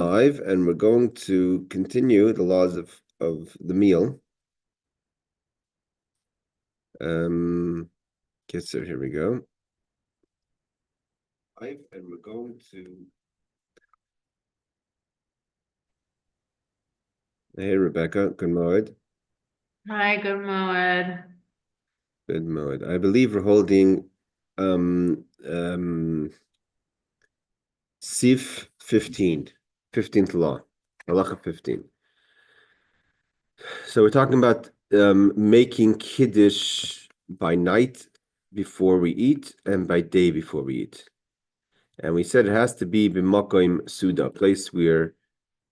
Live, and we're going to continue the laws of the meal. Kitzur, here we go. Live, and we're going to. Hey, Rebecca. Good morning. Hi, good morning. Good morning. I believe we're holding Sif 15th law, halacha 15. So we're talking about making Kiddush by night before we eat and by day before we eat. And we said it has to be b'makom suda, a place where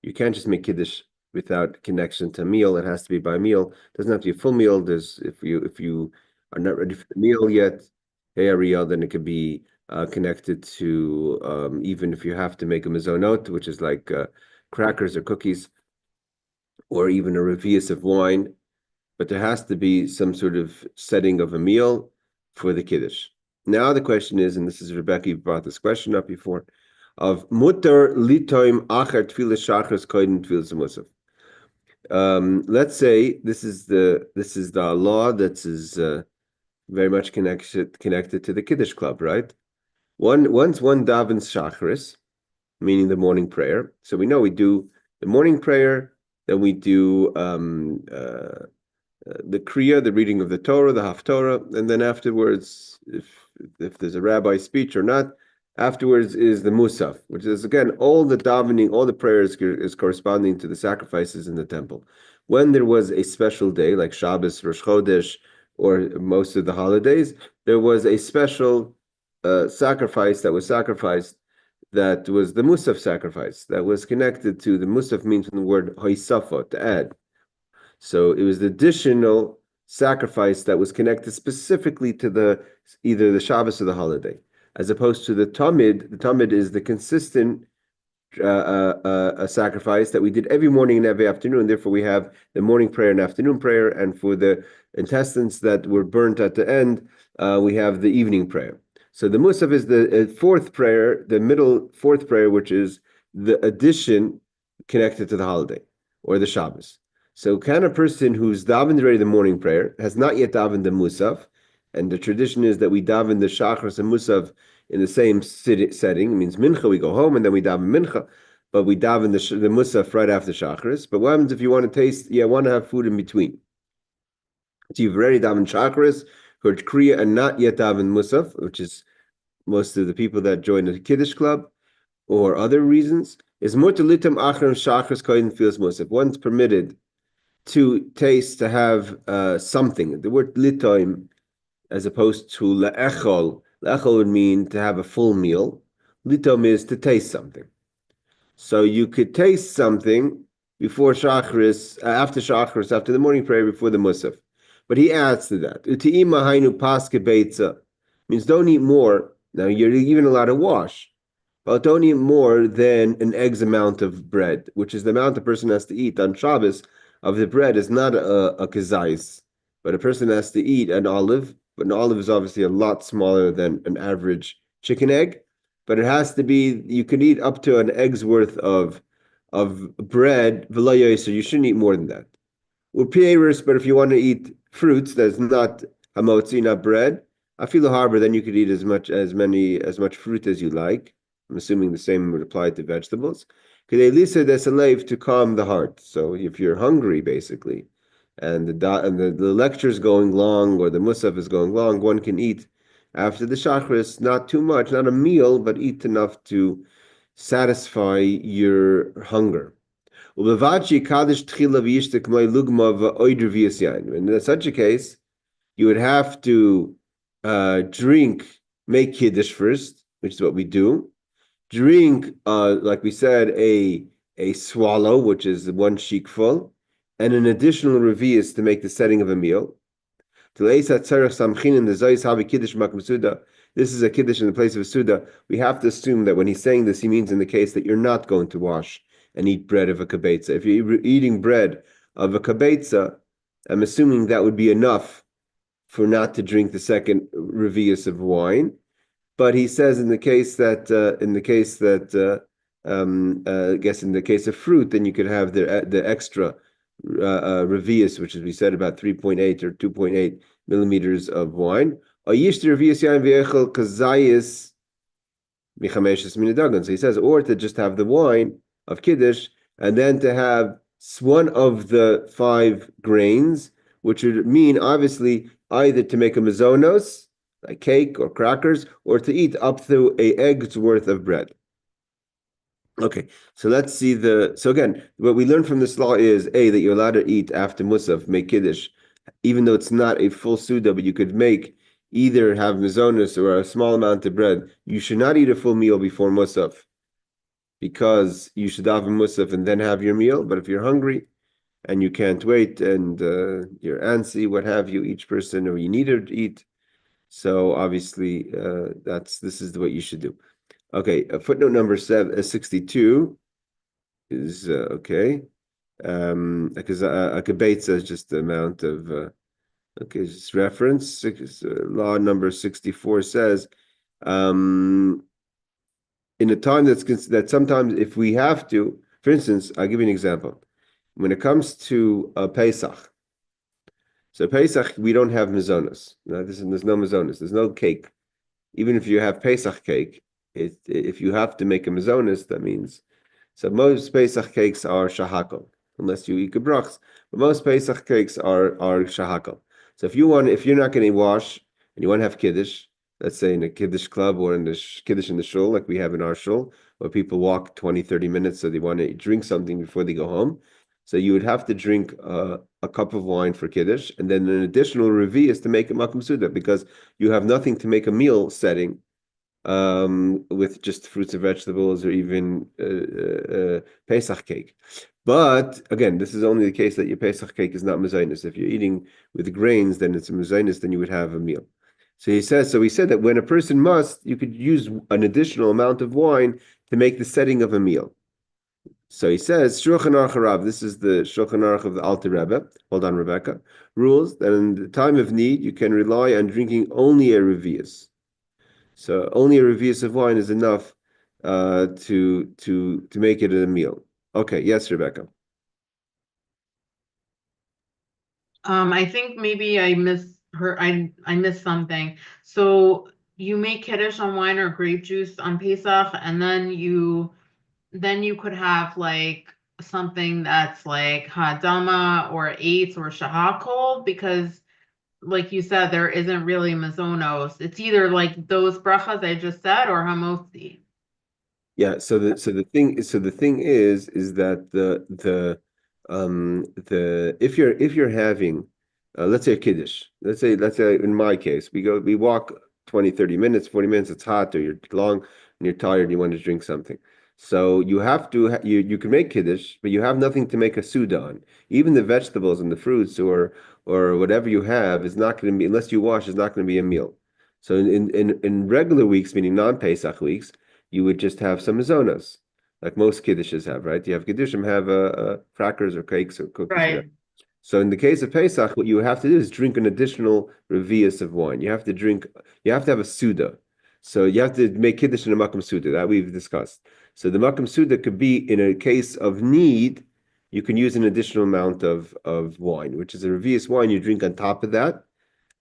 you can't just make Kiddush without connection to a meal. It has to be by meal. It doesn't have to be a full meal. There's if you are not ready for the meal yet, hey Ariel, then it could be connected to even if you have to make a mezonot, which is like crackers or cookies, or even a revius of wine. But there has to be some sort of setting of a meal for the Kiddush. Now the question is, and this is Rebecca, you brought this question up before, of mutar litoim achar tefillah shachris koydem tefillah musaf. Let's say this is the law that is very much connected to the Kiddush club, right? Once one davens shachris, meaning the morning prayer. So we know we do the morning prayer, then we do the Kriya, the reading of the Torah, the Haftorah, and then afterwards, if there's a rabbi speech or not, afterwards is the Musaf, which is again all the davening, all the prayers is corresponding to the sacrifices in the temple. When there was a special day like Shabbos, Rosh Chodesh, or most of the holidays, there was a special sacrifice that was sacrificed. That was the Musaf sacrifice that was connected to the Musaf means from the word hoisafa, to add. So it was the additional sacrifice that was connected specifically to either the Shabbos or the holiday, as opposed to the Tamid. The Tamid is the consistent sacrifice that we did every morning and every afternoon. Therefore, we have the morning prayer and afternoon prayer, and for the intestines that were burnt at the end, we have the evening prayer. So the Musaf is the fourth prayer, the middle fourth prayer, which is the addition connected to the holiday or the Shabbos. So can a person who's davened already the morning prayer, has not yet davened the Musaf, and the tradition is that we daven the Shachris and Musaf in the same setting. It means Mincha, we go home and then we daven Mincha, but we daven the Musaf right after Shachris. But what happens if you want to taste, I want to have food in between? So you've already davened Shachris, heard Kriya, and not yet davened Musaf, which is most of the people that join the Kiddush club, or other reasons, is mutalitum achram Shachris koyin feels Musaf. One's permitted to taste, to have something. The word litoim, as opposed to le'echol. Le'echol would mean to have a full meal. Litom is to taste something. So you could taste something before Shachris, after Shachris, after the morning prayer, before the Musaf. But he adds to that. Uti'ima hainu paske beitza means don't eat more. Now you're even allowed to wash, but don't eat more than an egg's amount of bread, which is the amount a person has to eat on Shabbos. Of the bread is not a kazais, but a person has to eat an olive. But an olive is obviously a lot smaller than an average chicken egg. But it has to be, you can eat up to an egg's worth of bread, so you shouldn't eat more than that. But if you want to eat fruits that's not hamotzi, not bread, afilu harbor, then you could eat as much fruit as you like. I'm assuming the same would apply to vegetables. To calm the heart. So if you're hungry, basically, and the lecture is going long or the musaf is going long, one can eat after the shachris, not too much, not a meal, but eat enough to satisfy your hunger. And in such a case, you would have to make Kiddush first, which is what we do. Drink, like we said, a swallow, which is one sheikful, and an additional revius to make the setting of a meal. This is a Kiddush in the place of a Suda. We have to assume that when he's saying this, he means in the case that you're not going to wash and eat bread of a kabetza. If you're eating bread of a kabetza, I'm assuming that would be enough for not to drink the second revius of wine. But he says in the case that I guess in the case of fruit, then you could have the extra revius, which is we said about 3.8 or 2.8 millimeters of wine. So he says, or to just have the wine of Kiddush, and then to have one of the 5 grains, which would mean obviously either to make a mazonos, a cake or crackers, or to eat up to a egg's worth of bread. Okay, so let's see so again, what we learned from this law is that you're allowed to eat after Musaf, make Kiddush, even though it's not a full Suda, but you could make either have mazonis or a small amount of bread. You should not eat a full meal before Musaf because you should have a Musaf and then have your meal. But if you're hungry and you can't wait and you're antsy, what have you, each person, or you need to eat. So obviously, this is what you should do. Okay, footnote number 62 is okay. Because a debate says just the amount of okay, just reference law number 64 says in a time that sometimes if we have to, for instance, I'll give you an example. When it comes to Pesach, so Pesach we don't have mazonos. No, there's no mazonos. There's no cake. Even if you have Pesach cake, if you have to make a mazonis, that means so most Pesach cakes are shahakal, unless you eat gebrachs. But most Pesach cakes are shahakal. So if you're not going to wash and you want to have kiddush, let's say in a kiddush club or in the kiddush in the shul, like we have in our shul, where people walk 20, 30 minutes, so they want to drink something before they go home. So you would have to drink a cup of wine for kiddush, and then an additional revi is to make a makom suda, because you have nothing to make a meal setting with just fruits and vegetables or even Pesach cake. But again, this is only the case that your Pesach cake is not mezainis. If you're eating with grains, then it's a mezainis, then you would have a meal. So he said that when a person must, you could use an additional amount of wine to make the setting of a meal. So he says, Shulchan Aruch-Chapter, this is the Shulchan Aruch of the Alter Rebbe, hold on, Rebecca, rules that in the time of need, you can rely on drinking only a revius. So only a revius of wine is enough to make it a meal. Okay, yes, Rebecca. I think maybe I missed something. So you make Kiddush on wine or grape juice on Pesach, and then you could have like something that's like Hadama or Eitz or Shahakol, because like you said, there isn't really Mazonos. It's either like those brachas I just said or Hamotzi. Yeah, so the thing is that the if you're having let's say a kiddush, let's say in my case we walk 20, 30 minutes, 40 minutes, it's hot or you're long and you're tired and you want to drink something. So you have to you can make kiddush, but you have nothing to make a suda on. Even the vegetables and the fruits or whatever you have is not going to be, unless you wash, is not going to be a meal. So in regular weeks, meaning non-Pesach weeks, you would just have some mazonas, like most kiddushes have, right? You have kiddushim have crackers or cakes or cookies, whatever. Right. So in the case of Pesach, what you have to do is drink an additional revius of wine. You have to have a suda. So you have to make kiddush in a makam suda, that we've discussed. So the makam suda could be in a case of need, you can use an additional amount of wine, which is a revius wine you drink on top of that,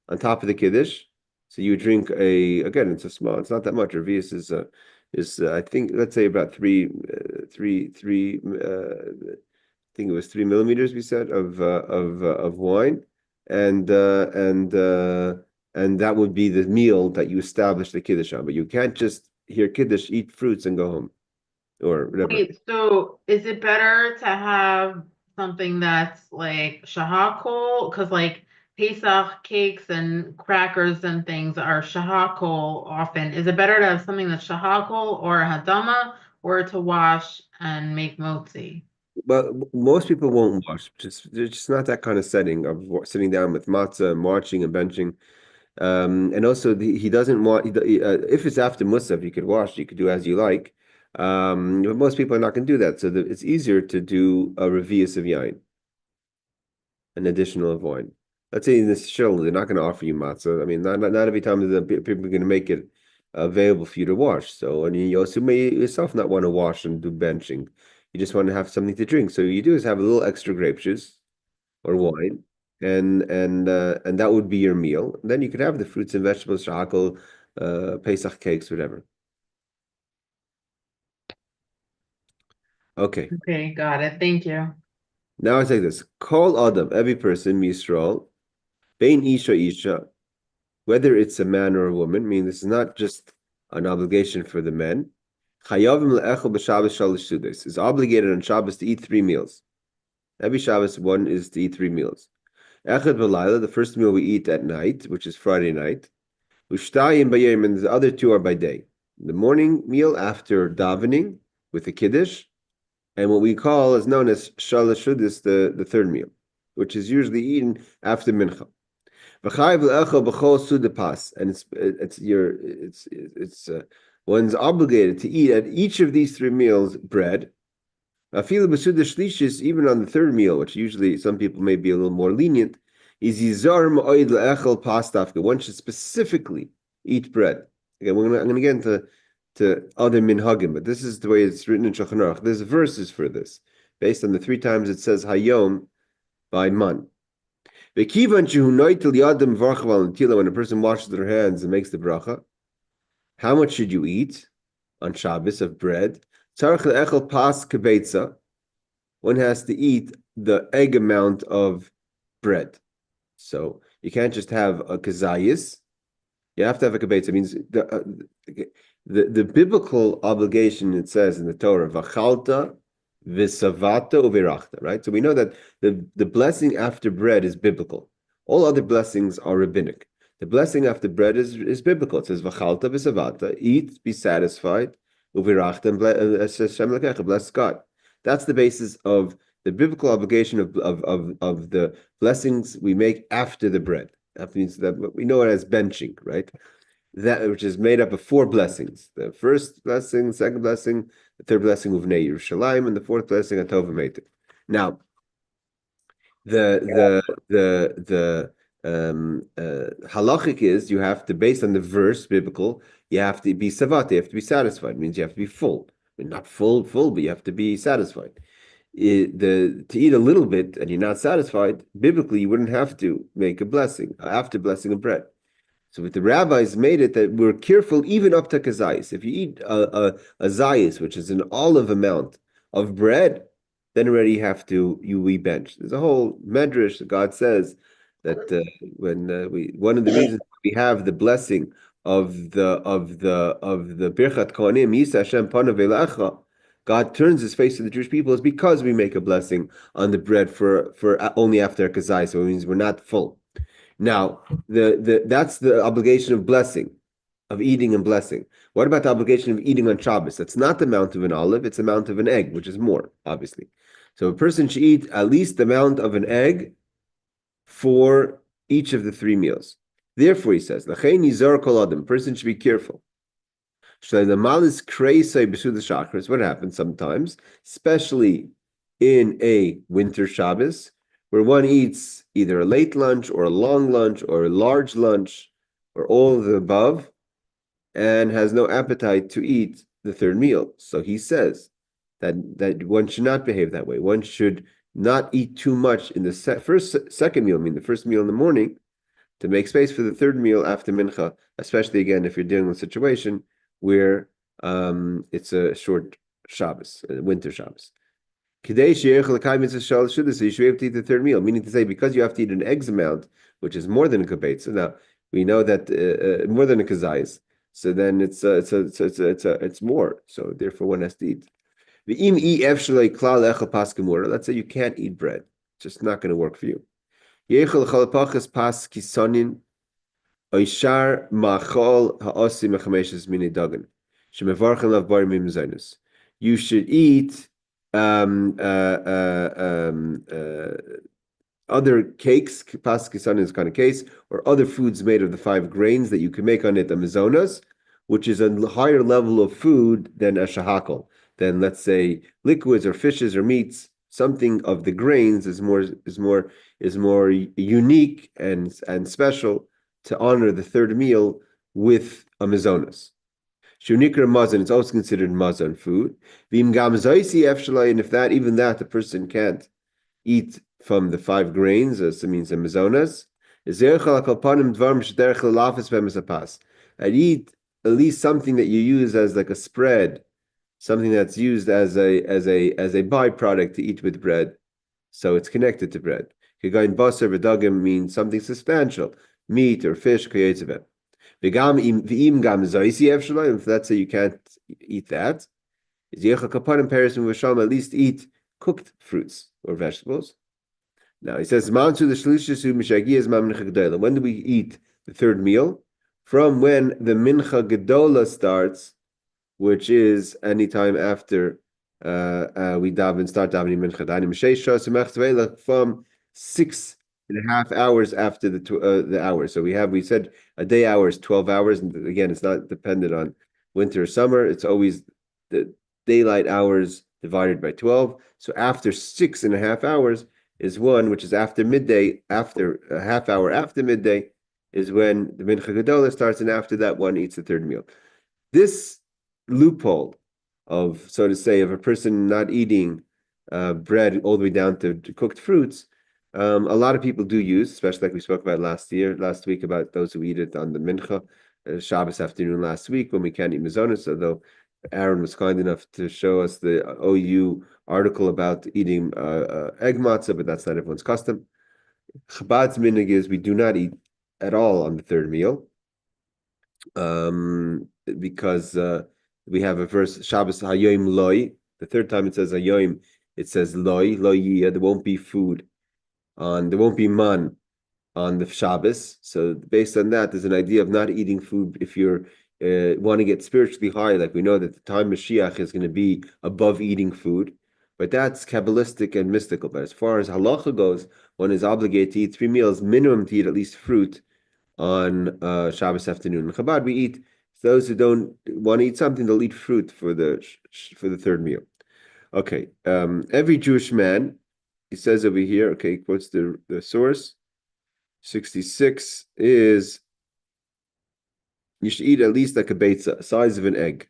on top of the kiddush. So you drink again, it's not that much. Revius is I think, let's say about three I think it was 3 millimeters we said of wine, and and that would be the meal that you establish the kiddush on. But you can't just hear kiddush, eat fruits, and go home or whatever. Wait, so is it better to have something that's like shahakol? Because like Pesach cakes and crackers and things are shahakol often. Is it better to have something that's shahakol or hadama, or to wash and make motzi? But most people won't wash. There's just not that kind of setting of sitting down with matzah and watching and benching. And also, he doesn't want, if it's after Musaf, you could wash, you could do as you like. But most people are not going to do that. So it's easier to do a revius of yain, an additional of wine. Let's say in this shul, they're not going to offer you matzah. I mean, not every time the people are going to make it available for you to wash. So, and you also may yourself not want to wash and do benching. You just want to have something to drink. So you do is have a little extra grape juice or wine, and that would be your meal. And then you could have the fruits and vegetables, shahakal, Pesach cakes, whatever. Okay. Okay, got it. Thank you. Now it's like this. Call Adam, every person, Yisrael, Bein Isha, whether it's a man or a woman, meaning this is not just an obligation for the men. Chayavim le'echel b'Shabbos shalish sudos is obligated on Shabbos to eat 3 meals. Every Shabbos, one is to eat 3 meals. Echad v'layla, the first meal we eat at night, which is Friday night. Ushtayim b'yom, and the other 2 are by day. The morning meal after davening with the Kiddush, and what we call is known as shalish sudos, the third meal, which is usually eaten after mincha. And one's obligated to eat at each of these 3 meals bread. Even on the third meal, which usually some people may be a little more lenient, is one should specifically eat bread. Again, I'm going to get into other minhagim, but this is the way it's written in Shulchan Aruch. There's verses for this, based on the 3 times it says hayom by man. When a person washes their hands and makes the bracha, how much should you eat on Shabbos of bread? One has to eat the egg amount of bread. So you can't just have a kazayis. You have to have a kibetza. It means the biblical obligation, it says in the Torah, v'chalta v'savata u'virachta, right? So we know that the blessing after bread is biblical. All other blessings are rabbinic. The blessing after bread is biblical. It says v'chalta v'savata, eat, be satisfied, u'virachta, and bless God. That's the basis of the biblical obligation of the blessings we make after the bread. That means that we know it as benching, right? That which is made up of 4 blessings: the first blessing, second blessing, the third blessing of Nei Yerushalayim, and the fourth blessing of Tov V'Meitiv. Now, the halachic is you have to, based on the verse biblical, you have to be savat, you have to be satisfied. It means you have to be full. I mean, not full, but you have to be satisfied. To eat a little bit and you're not satisfied, biblically you wouldn't have to make a blessing after blessing of bread. So what the rabbis made it that we're careful even up to kazayis. If you eat a zayis, which is an olive amount of bread, then already we bench. There's a whole medrash that God says that one of the reasons we have the blessing of the birchat kohanim, Yisa Hashem panav elecha, God turns His face to the Jewish people, is because we make a blessing on the bread for only after kazayis. So it means we're not full. Now, that's the obligation of blessing, of eating and blessing. What about the obligation of eating on Shabbos? That's not the amount of an olive, it's the amount of an egg, which is more, obviously. So a person should eat at least the amount of an egg for each of the 3 meals. Therefore, he says, L'chein yizar kol adam, person should be careful. What happens sometimes, especially in a winter Shabbos, where one eats either a late lunch or a long lunch or a large lunch or all of the above and has no appetite to eat the third meal. So he says that one should not behave that way. One should not eat too much in the second meal, I mean the first meal in the morning, to make space for the third meal after mincha, especially again if you're dealing with a situation where it's a short Shabbos, a winter Shabbos. So you should be able to eat the third meal, meaning to say, because you have to eat an eggs amount, which is more than a kabetz. So now we know that more than a kazayis. So then it's more. So therefore, one has to eat. Let's say you can't eat bread; it's just not going to work for you. You should eat other cakes, paskisan is kind of case, or other foods made of the 5 grains that you can make on it, a mizonas, which is a higher level of food than a shahakal, than let's say liquids or fishes or meats. Something of the grains is more unique and special to honor the third meal with a mizonas. Shunikra mazon, it's also considered mazon food. Vim gam zoisi efshalai, and if that, even that, the person can't eat from the 5 grains, as it means the mazonas. I'd eat at least something that you use as like a spread, something that's used as a byproduct to eat with bread. So it's connected to bread. Kigain basar v'dagim means something substantial, meat or fish, kayetzevet. V'im gam zoisi efshalai, if let's say you can't eat that, is yecha kapanim paris and v'sham, at least eat cooked fruits or vegetables. Now he says, when do we eat the third meal? From when the mincha gedola starts, which is anytime after we start davening mincha, from 6.5 hours after the hour. So we said a day hour is 12 hours, and again, it's not dependent on winter or summer. It's always the daylight hours divided by 12. So after 6.5 hours is one, which is after midday, after a half hour after midday, is when the mincha gedola starts, and after that one eats the third meal. This loophole of, so to say, of a person not eating bread all the way down to cooked fruits, a lot of people do use, especially like we spoke about last week, about those who eat it on the mincha, Shabbos afternoon last week when we can't eat mazonos, although Aaron was kind enough to show us the OU article about eating egg matzah, but that's not everyone's custom. Chabad's minhag is we do not eat at all on the third meal, because we have a verse, Shabbos hayoim loy. The third time it says hayoim, it says loy yiyah. There won't be food there won't be man on the Shabbos. So based on that, there's an idea of not eating food if you're want to get spiritually high. Like we know that the time Mashiach is going to be above eating food, but that's Kabbalistic and mystical. But as far as halacha goes, one is obligated to eat 3 meals, minimum to eat at least fruit on Shabbos afternoon. In Chabad, we eat, those who don't want to eat something, they'll eat fruit for the third meal. Okay, every Jewish man, he says over here, okay, quotes the source, 66 is, you should eat at least like a beitza, size of an egg.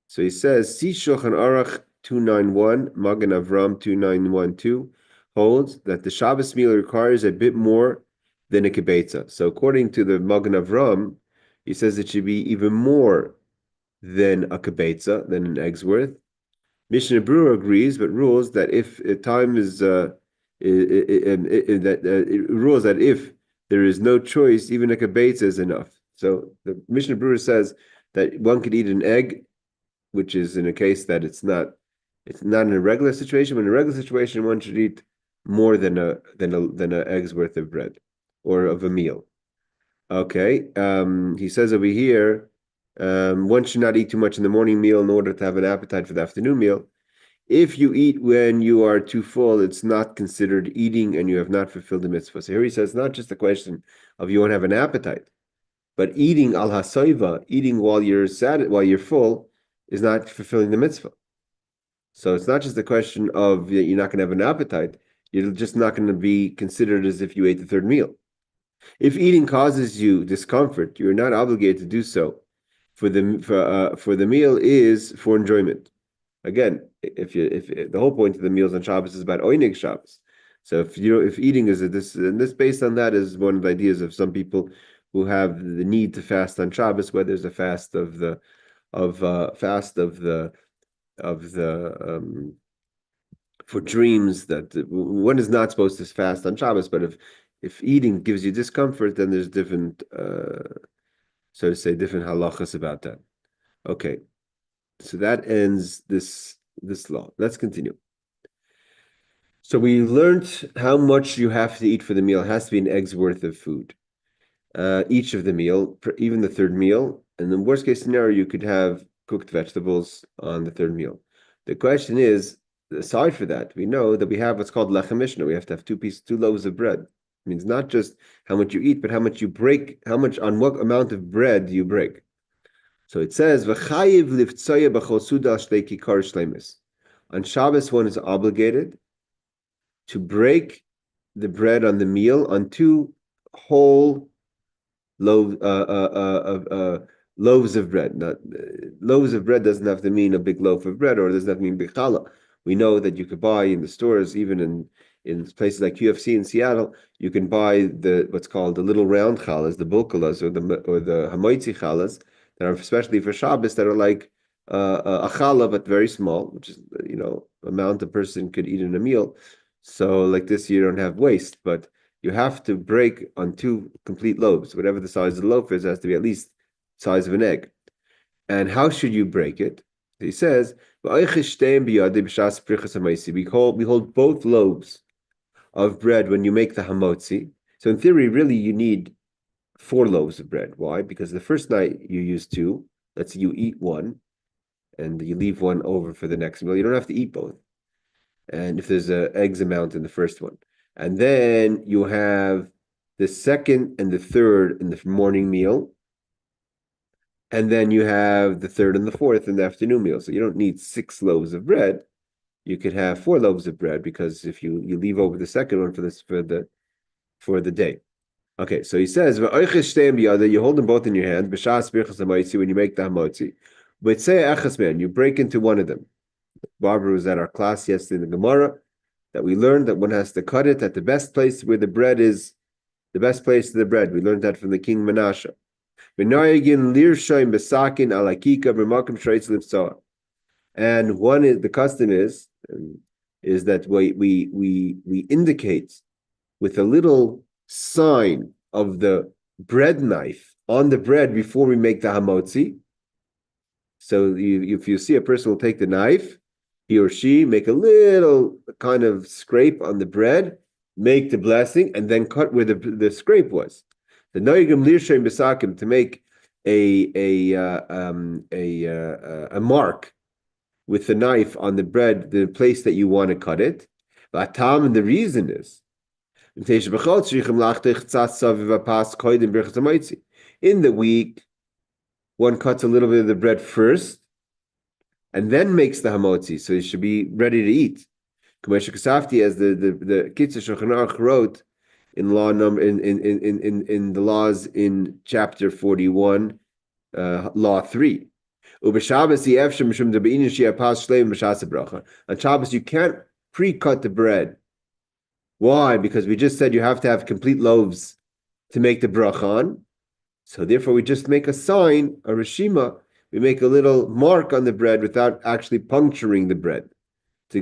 So he says, see Shulchan Aruch 291, Magen Avram 2912, holds that the Shabbos meal requires a bit more than a kibetza. So according to the Magen Avram, he says it should be even more than a kibetza, than an egg's worth. Mishnah Berurah agrees, but rules that if time is it rules that if there is no choice, even a kibetza is enough. So the Mishnah Berurah says that one could eat an egg, which is in a case that it's not in a regular situation. But in a regular situation, one should eat more than a egg's worth of bread or of a meal. Okay. He says over here, one should not eat too much in the morning meal in order to have an appetite for the afternoon meal. If you eat when you are too full, it's not considered eating and you have not fulfilled the mitzvah. So here he says, not just a question of you won't have an appetite, but eating al hasayva, eating while you're sad, while you're full, is not fulfilling the mitzvah. So it's not just a question of you're not going to have an appetite, you're just not going to be considered as if you ate the third meal. If eating causes you discomfort, you're not obligated to do so. For the meal is for enjoyment. Again, if the whole point of the meals on Shabbos is about oinig Shabbos. So if eating is this based on that is one of the ideas of some people who have the need to fast on Shabbos, where there's a fast for dreams, that one is not supposed to fast on Shabbos, but if eating gives you discomfort, then there's different so to say different halachas about that. Okay, so that ends this law. Let's continue. So we learned how much you have to eat for the meal. It has to be an egg's worth of food. Each of the meal, even the third meal. And in the worst case scenario, you could have cooked vegetables on the third meal. The question is, aside for that, we know that we have what's called lechem mishnah. We have to have 2 loaves of bread. It means not just how much you eat, but how much you break, on what amount of bread you break. So it says, "V'chayiv liftzoya b'chol suda shtei kikar shleimis." On Shabbos, one is obligated to break the bread on the meal on 2 whole loaves, loaves of bread. Not loaves of bread doesn't have to mean a big loaf of bread, or doesn't have to mean big challah. We know that you could buy in the stores, even in places like UFC in Seattle, you can buy the what's called the little round challahs, the bulkalas, or the hamoitzi challahs that are especially for Shabbos, that are like a challah but very small, which is amount a person could eat in a meal. So like this, you don't have waste, but you have to break on two complete loaves. Whatever the size of the loaf is, it has to be at least the size of an egg. And how should you break it? He says, we hold both loaves of bread when you make the hamotzi. So in theory, really, you need 4 loaves of bread. Why? Because the first night you use 2. Let's say you eat 1, and you leave 1 over for the next meal. You don't have to eat both. And if there's an eggs amount in the first one, and then you have the second and the third in the morning meal, and then you have the third and the fourth in the afternoon meal. So you don't need 6 loaves of bread. You could have 4 loaves of bread, because if you leave over the second one for the day. Okay, so he says, you hold them both in your hand, when you make the hamotzi. But say achas, you break into one of them. Barbara was at our class yesterday in the Gemara, that we learned that one has to cut it at the best place where the bread is, the best place to the bread. We learned that from the king Menashe. And one is, the custom is that we indicate with a little sign of the bread knife on the bread before we make the hamotzi. So if you see a person will take the knife, he or she make a little kind of scrape on the bread, make the blessing, and then cut where the scrape was. The noigim lirshaim besakim, to make a mark with the knife on the bread, the place that you want to cut it. And the reason is, in the week, one cuts a little bit of the bread first, and then makes the hamotzi, so it should be ready to eat. As the Kitzur Shulchan Aruch wrote in law number in the laws in chapter 41, law 3. On Shabbos, you can't pre-cut the bread. Why? Because we just said you have to have complete loaves to make the brachon. So therefore, we just make a sign, a reshima. We make a little mark on the bread without actually puncturing the bread.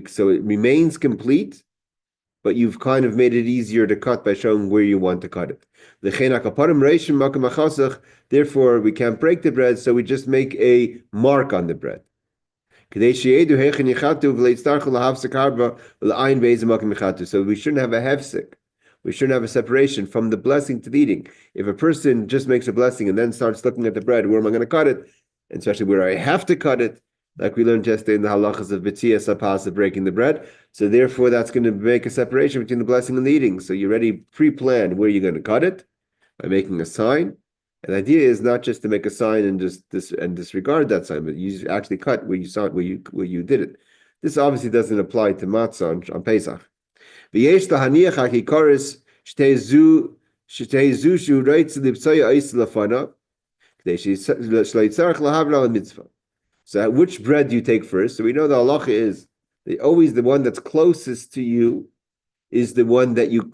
So it remains complete, but you've kind of made it easier to cut by showing where you want to cut it. Therefore, we can't break the bread, so we just make a mark on the bread. So we shouldn't have a hefsek. We shouldn't have a separation from the blessing to the eating. If a person just makes a blessing and then starts looking at the bread, where am I going to cut it? And especially where I have to cut it, like we learned yesterday in the halachas of B'tziyas Apas, of breaking the bread. So therefore, that's going to make a separation between the blessing and the eating. So you're already pre-planned where you're going to cut it by making a sign. And the idea is not just to make a sign and disregard that sign, but you actually cut where you saw it, where you did it. This obviously doesn't apply to matzah on Pesach. V'yesh lahaniach hakikoris shtei zu shu reitz lipsoya ois lafana k'dei shleitzarach lahavra mitzvah. So which bread do you take first? So we know the halacha is always the one that's closest to you is the one that you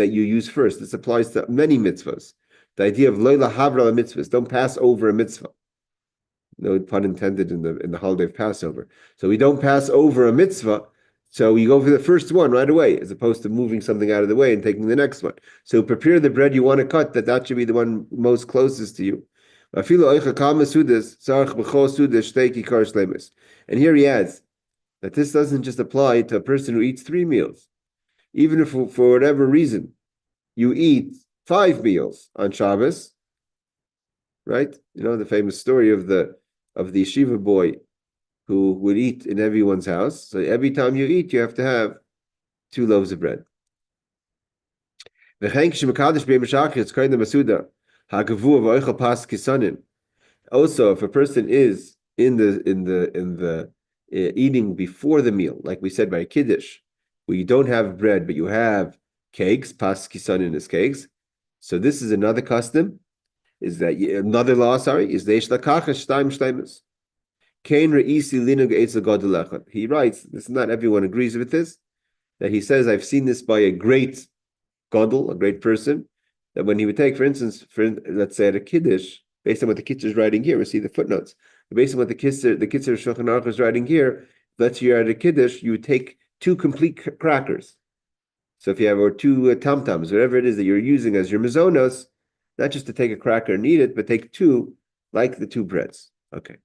use first. This applies to many mitzvahs. The idea of loyla havra mitzvahs, don't pass over a mitzvah. No pun intended in the holiday of Passover. So we don't pass over a mitzvah. So you go for the first one right away, as opposed to moving something out of the way and taking the next one. So prepare the bread you want to cut, that should be the one most closest to you. And here he adds that this doesn't just apply to a person who eats 3 meals. Even if for whatever reason you eat 5 meals on Shabbos, right? You know the famous story of the yeshiva boy who would eat in everyone's house. So every time you eat, you have to have 2 loaves of bread. Also, if a person is in the eating before the meal, like we said by Kiddush, where you don't have bread but you have cakes, pas kisanin is cakes. So this is another custom. is that another law, is the Ishlakacha Shtaim Shtaimus. Kain Re'isi Linug Eitz Godelecha. He writes, this not everyone agrees with this, that he says, I've seen this by a great Godel, a great person, that when he would take, for instance, let's say at a Kiddush, based on what the Kitzur is writing here, we see the footnotes. Based on what the Kitzur Shulchan Aruch is writing here, let's say you're at a Kiddush, you would take 2 complete crackers. So if you have, or 2 tam-tams, whatever it is that you're using as your mizonos, not just to take a cracker and eat it, but take 2, like the 2 breads. Okay.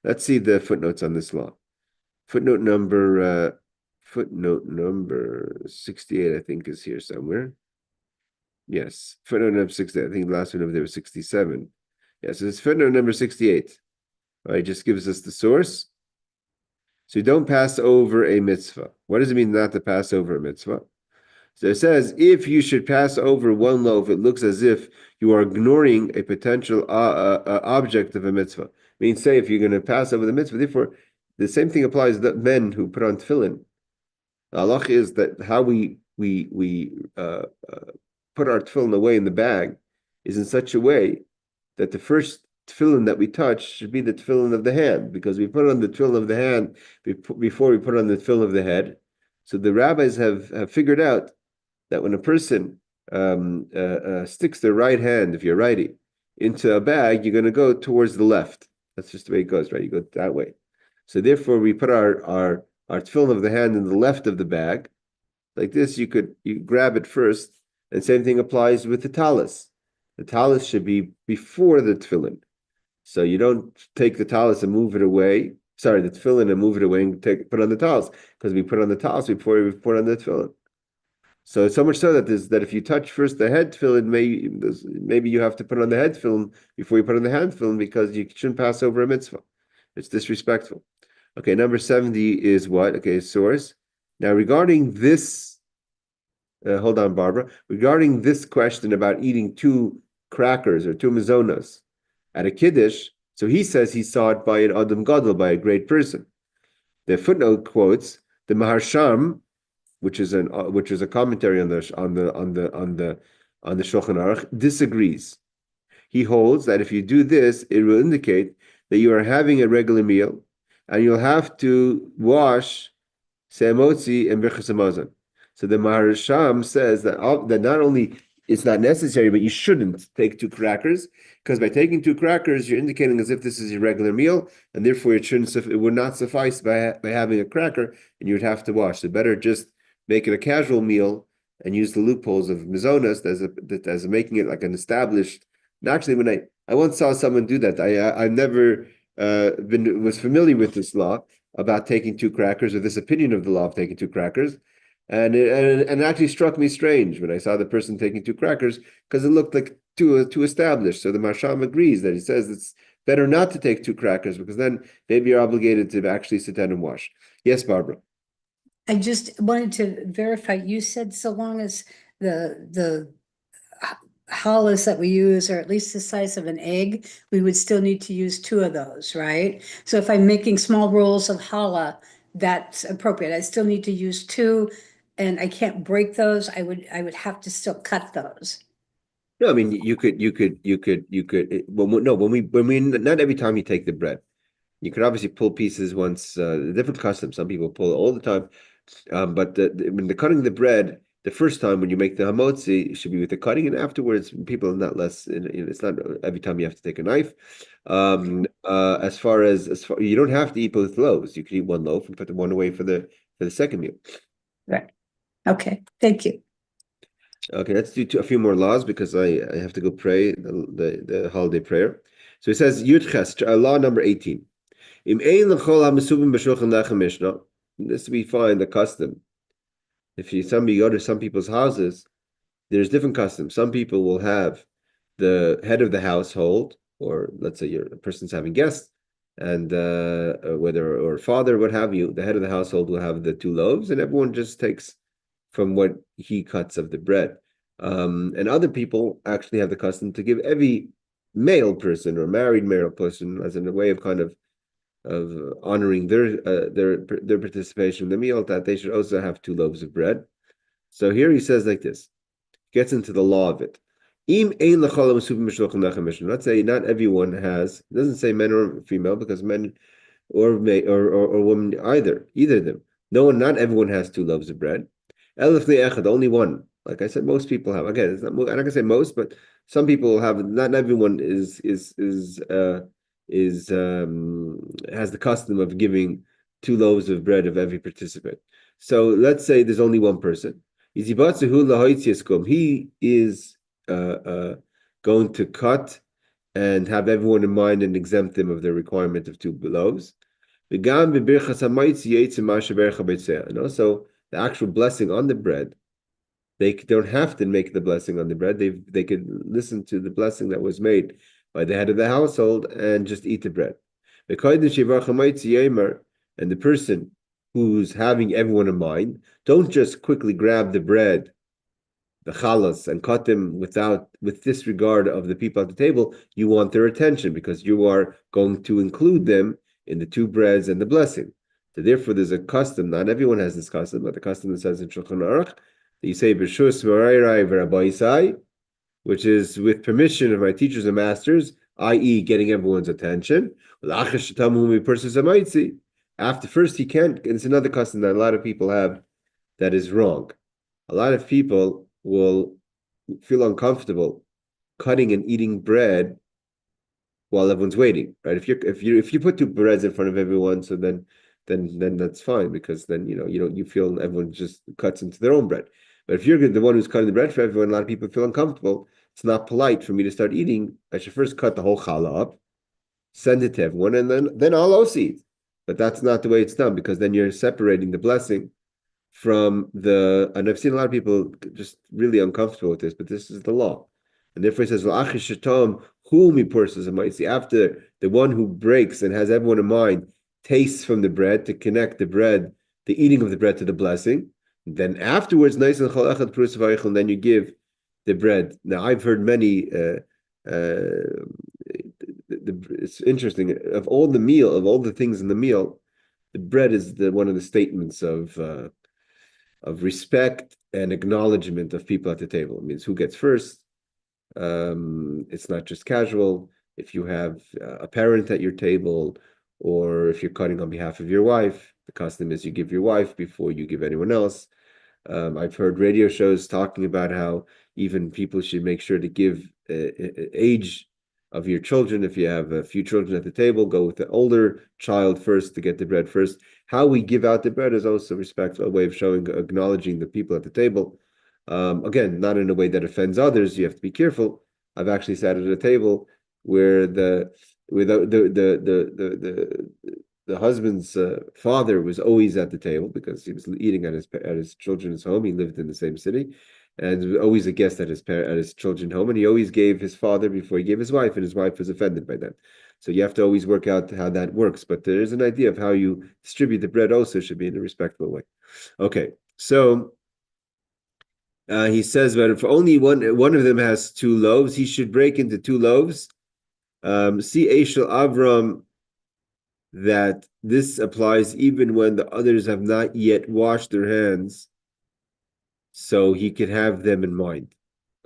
Let's see the footnotes on this law. Footnote number 68, I think, is here somewhere. Yes, footnote number 68. I think the last one over there was 67. Yes, it's footnote number 68. All right, just gives us the source. So you don't pass over a mitzvah. What does it mean not to pass over a mitzvah? So it says, if you should pass over 1 loaf, it looks as if you are ignoring a potential object of a mitzvah. I mean, say if you're going to pass over the mitzvah, therefore, the same thing applies to men who put on tefillin. The halach is that how we put our tefillin away in the bag is in such a way that the first tefillin that we touch should be the tefillin of the hand, because we put on the tefillin of the hand before we put on the tefillin of the head. So the rabbis have figured out that when a person sticks their right hand, if you're righty, into a bag, you're going to go towards the left. That's just the way it goes, right? You go that way. So therefore, we put our tefillin of the hand in the left of the bag. Like this, you grab it first, and same thing applies with the talis. The talis should be before the tefillin. So you don't take the talis and move it away. Sorry, the tefillin and move it away and put on the talis, because we put on the talis before we put on the tefillin. So it's so much so that if you touch first the head tefillin, maybe you have to put on the head tefillin before you put on the hand tefillin, because you shouldn't pass over a mitzvah. It's disrespectful. Okay, number 70 is what? Okay, source. Now regarding this, hold on, Barbara. Regarding this question about eating 2 crackers or 2 mizonos at a Kiddush, so he says he saw it by an Adam Gadol, by a great person. The footnote quotes the Maharsham, which is a commentary on the Shulchan Aruch, disagrees. He holds that if you do this, it will indicate that you are having a regular meal, and you'll have to wash se'emotzi and birchas hamazon. So the Maharsham says that not only it's not necessary, but you shouldn't take 2 crackers, because by taking 2 crackers, you're indicating as if this is your regular meal, and therefore it would not suffice by having a cracker, and you would have to wash. So better just make it a casual meal and use the loopholes of mizonos as making it like an established. And actually, when I once saw someone do that, I've never was familiar with this law about taking 2 crackers, or this opinion of the law of taking 2 crackers. And it actually struck me strange when I saw the person taking 2 crackers, because it looked like too established. So the Marsham agrees that he says it's better not to take 2 crackers, because then maybe you're obligated to actually sit down and wash. Yes, Barbara. I just wanted to verify, you said so long as the challahs that we use are at least the size of an egg, we would still need to use 2 of those, right? So if I'm making small rolls of challah, that's appropriate. I still need to use 2, and I can't break those. I would have to still cut those. No, I mean you could. When we not every time you take the bread, you could obviously pull pieces once. Different customs. Some people pull it all the time, but when the cutting the bread, the first time when you make the hamotzi, it should be with the cutting, and afterwards people are not less. It's not every time you have to take a knife. As far you don't have to eat both loaves. You can eat 1 loaf and put the one away for the second meal. Right. Okay. Thank you. Okay, let's do a few more laws, because I have to go pray the holiday prayer. So it says Yudches, law number 18. This we find the custom. If you go to some people's houses, there's different customs. Some people will have the head of the household, or let's say a person's having guests, and or father, what have you, the head of the household will have the 2 loaves, and everyone just takes from what he cuts of the bread. And other people actually have the custom to give every male person or married male person, as in a way of kind of honoring their participation in the meal, that they should also have 2 loaves of bread. So here he says like this, gets into the law of it. Let's say not everyone has, it doesn't say men or female, because men or women, either of them. Not everyone has 2 loaves of bread. Only one. Like I said, most people have. Again, it's not, I'm not gonna say most, but some people have. Not everyone has the custom of giving 2 loaves of bread of every participant. So let's say there's only one person. He is going to cut and have everyone in mind and exempt them of the requirement of 2 loaves. And also the actual blessing on the bread, they don't have to make the blessing on the bread. They could listen to the blessing that was made by the head of the household and just eat the bread. And the person who's having everyone in mind, don't just quickly grab the bread, the chalas, and cut them with disregard of the people at the table. You want their attention because you are going to include them in the 2 breads and the blessing. So therefore, there's a custom. Not everyone has this custom, but the custom that says in Shulchan Aruch that you say b'shus v'rayrai v'rabaisai, which is with permission of my teachers and masters, i.e., getting everyone's attention. After first, he can't. It's another custom that a lot of people have that is wrong. A lot of people will feel uncomfortable cutting and eating bread while everyone's waiting, right? If you put 2 breads in front of everyone, so then that's fine, because then you feel everyone just cuts into their own bread. But if you're the one who's cutting the bread for everyone, a lot of people feel uncomfortable. It's not polite for me to start eating. I should first cut the whole challah up, send it to everyone, and then I'll also eat. But that's not the way it's done, because then you're separating the blessing from and I've seen a lot of people just really uncomfortable with this, but this is the law. And therefore it says, after the one who breaks and has everyone in mind tastes from the bread to connect the eating of the bread to the blessing, then afterwards, nice and then you give the bread. Now I've heard many it's interesting, of all the things in the meal, the bread is one of the statements of respect and acknowledgement of people at the table. It means who gets first. It's not just casual. If you have a parent at your table, or if you're cutting on behalf of your wife, the custom is you give your wife before you give anyone else. I've heard radio shows talking about how even people should make sure to give age of your children. If you have a few children at the table, go with the older child first to get the bread first. How we give out the bread is also respectful, a way of acknowledging the people at the table. Again, not in a way that offends others. You have to be careful. I've actually sat at a table where the husband's father was always at the table because he was eating at his children's home. He lived in the same city, and always a guest at his children's home. And he always gave his father before he gave his wife, and his wife was offended by that. So you have to always work out how that works. But there is an idea of how you distribute the bread also should be in a respectful way. Okay, so he says that if only one of them has 2 loaves, he should break into 2 loaves. See Eshel Avram, that this applies even when the others have not yet washed their hands, so he could have them in mind.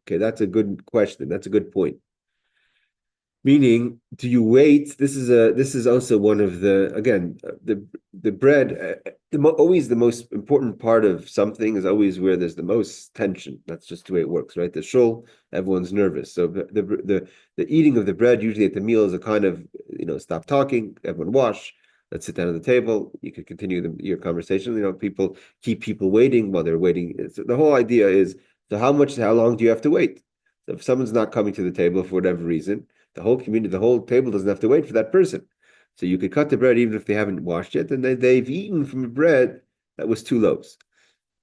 Okay, that's a good question. That's a good point. Meaning, do you wait? This is also one of the bread. Always the most important part of something is always where there's the most tension. That's just the way it works, right? The shul, everyone's nervous. So the eating of the bread usually at the meal is a kind of stop talking, everyone wash, let's sit down at the table. You could continue your conversation. People keep people waiting while they're waiting. So the whole idea is, so how long do you have to wait? So if someone's not coming to the table for whatever reason, the whole community, the whole table doesn't have to wait for that person. So you could cut the bread even if they haven't washed it, and they've eaten from a bread that was 2 loaves.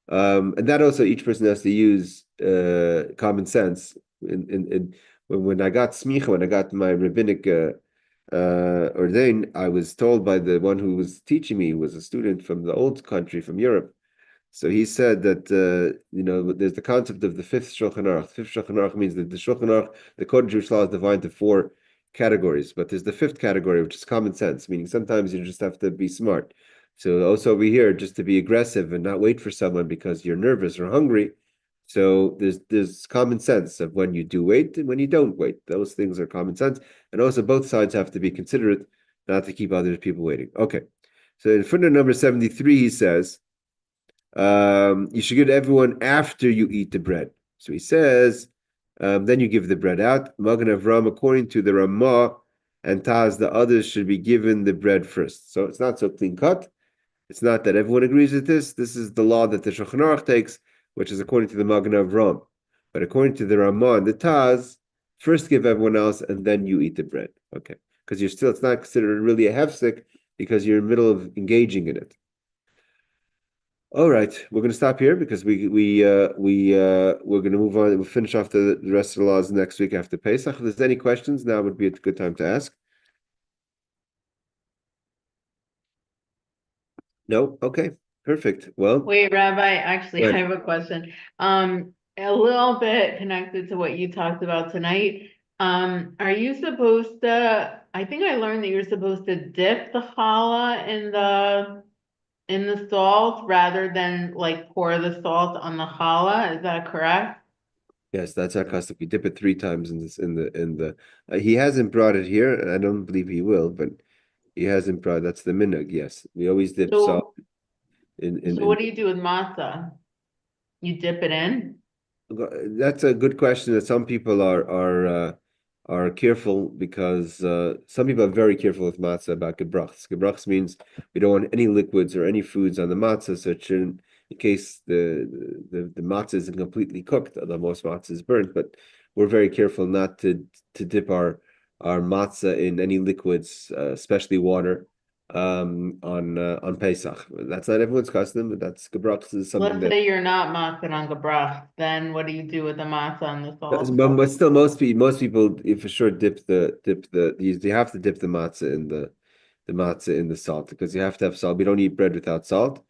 And that also, each person has to use common sense. When I got smicha, when I got my rabbinic ordain, I was told by the one who was teaching me, who was a student from the old country, from Europe. So he said that there's the concept of the 5th Shulchan Aruch. 5th Shulchan Aruch means that the Shulchan Aruch, the Code of Jewish Law, is divided into 4 categories, but there's the 5th category, which is common sense, meaning sometimes you just have to be smart. So also over here, just to be aggressive and not wait for someone because you're nervous or hungry, So there's common sense of when you do wait and when you don't wait. Those things are common sense, and also both sides have to be considerate not to keep other people waiting. Okay, so in footnote number 73, he says, you should give everyone after you eat the bread. So he says, then you give the bread out. Magen Avram, according to the Ramah and Taz, the others should be given the bread first. So it's not so clean cut. It's not that everyone agrees with this. This is the law that the Shulchan Aruch takes, which is according to the Magen Avram. But according to the Ramah and the Taz, first give everyone else and then you eat the bread. Okay, because it's not considered really a hefsek because you're in the middle of engaging in it. All right, we're going to stop here because we're going to move on. We'll finish off the rest of the laws next week after Pesach. If there's any questions, now would be a good time to ask. No? Okay, perfect. Well, Wait, Rabbi, actually, Go I ahead. have a question. A little bit connected to what you talked about tonight. Are you supposed to, I think I learned that you're supposed to dip the challah in the salt rather than like pour the salt on the challah. Is that correct? Yes, that's our custom. We dip it 3 times in the. He hasn't brought it here, and I don't believe he will, but he hasn't brought. That's the minhag. Yes, we always dip salt So, in. so what do you do with matzah? You dip it in? That's a good question. That some people are careful because some people are very careful with matzah about gebrachs. Gebrachs means we don't want any liquids or any foods on the matzah, so it shouldn't, in case the matzah isn't completely cooked, although most matzah is burnt. But we're very careful not to dip our matzah in any liquids, especially water, on Pesach. That's not everyone's custom, but that's gebrachs is something Let's that. say you're not matzah on gebrach, then what do you do with the matzah and the salt? But still, most people for sure dip the you have to dip the matzah in the matzah in the salt because you have to have salt. We don't eat bread without salt.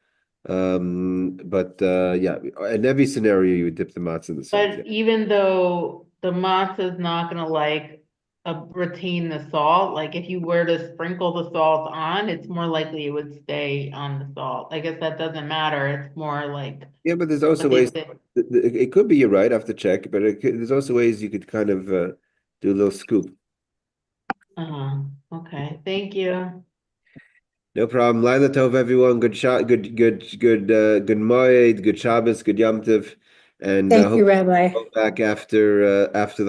But yeah, in every scenario you would dip the matzah in the salt. But even though the matzah is not gonna like retain the salt, like if you were to sprinkle the salt on, it's more likely it would stay on the salt. I guess that doesn't matter. It's more like Yeah, but there's also what they ways. say. It could be you're right. I have to check, but there's also ways you could kind of do a little scoop. Okay, thank you. No problem. Laila Tov, everyone. Good shot. Good Moed. Good Shabbos. Good Yom Tov. And Thank hope you, Rabbi. go back after the